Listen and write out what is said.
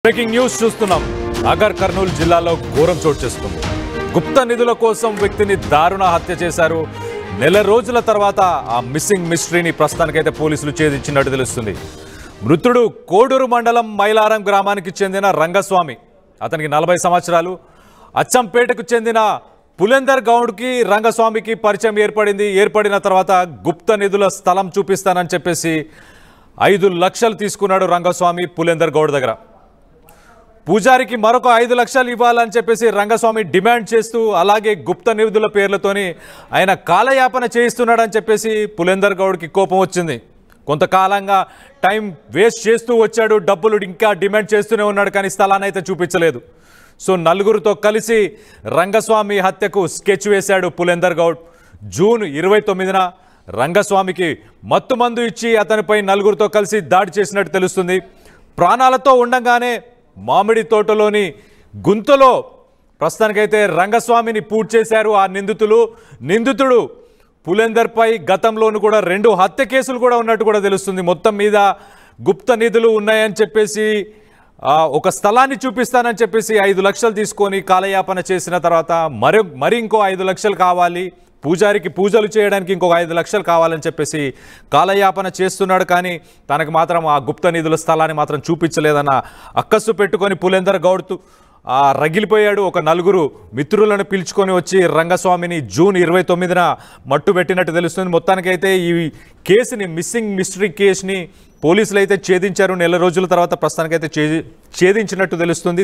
Breaking news చూస్తున్నాం. నాగర్ కర్నూలు జిల్లాలో ఘోరం చోటు చేసుకుంది. గుప్త నిధుల కోసం వ్యక్తిని దారుణ హత్య చేశారు. నెల రోజుల తర్వాత ఆ మిస్సింగ్ మిస్టరీని ప్రస్తుతానికైతే పోలీసులు ఛేదించినట్టు తెలుస్తుంది. మృతుడు కోడూరు మండలం మైలారం గ్రామానికి చెందిన రంగస్వామి. అతనికి 40 సంవత్సరాలు. అచ్చంపేటకు చెందిన పులేందర్ గౌడ్కి రంగస్వామికి పరిచయం ఏర్పడిన తర్వాత గుప్త నిధుల స్థలం చూపిస్తానని చెప్పేసి 5 లక్షలు తీసుకున్నాడు రంగస్వామి పులేందర్ గౌడ్ దగ్గర. పూజారికి మరొక 5 లక్షలు ఇవ్వాలని చెప్పేసి రంగస్వామి డిమాండ్ చేస్తూ, అలాగే గుప్త నిధుల పేర్లతోని ఆయన కాలయాపన చేయిస్తున్నాడని చెప్పేసి పులేందర్ గౌడ్కి కోపం వచ్చింది. కొంతకాలంగా టైం వేస్ట్ చేస్తూ వచ్చాడు, డబ్బులు ఇంకా డిమాండ్ చేస్తూనే ఉన్నాడు, కానీ స్థలాన్ని అయితే చూపించలేదు. సో నలుగురితో కలిసి రంగస్వామి హత్యకు స్కెచ్ వేశాడు పులేందర్ గౌడ్. జూన్ 29న రంగస్వామికి మత్తుమందు ఇచ్చి అతనిపై నలుగురితో కలిసి దాడి చేసినట్టు తెలుస్తుంది. ప్రాణాలతో ఉండగానే మామిడి తోటలోని గుంతలో ప్రస్తుతానికైతే రంగస్వామిని పూర్తి చేశారు ఆ నిందితుడు పులేందర్పై గతంలోనూ కూడా 2 హత్య కేసులు కూడా ఉన్నట్టు కూడా తెలుస్తుంది. మొత్తం మీద గుప్త నిధులు ఉన్నాయని చెప్పేసి ఒక స్థలాన్ని చూపిస్తానని చెప్పేసి 5 లక్షలు తీసుకొని కాలయాపన చేసిన తర్వాత మరి ఇంకో 5 లక్షలు కావాలి, పూజారికి పూజలు చేయడానికి ఇంకొక 5 లక్షలు కావాలని చెప్పేసి కాలయాపన చేస్తున్నాడు. కానీ తనకు మాత్రం ఆ గుప్త నిధుల స్థలాన్ని మాత్రం చూపించలేదన్న అక్కస్సు పెట్టుకొని పులేందర్ గౌడ్ రగిలిపోయాడు. ఒక 4 మిత్రులను పిలుచుకొని వచ్చి రంగస్వామిని జూన్ 29న మట్టు పెట్టినట్టు తెలుస్తుంది. మొత్తానికైతే ఈ కేసుని, మిస్సింగ్ మిస్టరీ కేసుని పోలీసులు అయితే ఛేదించారు. నెల రోజుల తర్వాత ప్రస్తుతానికైతే ఛేదించినట్టు తెలుస్తుంది.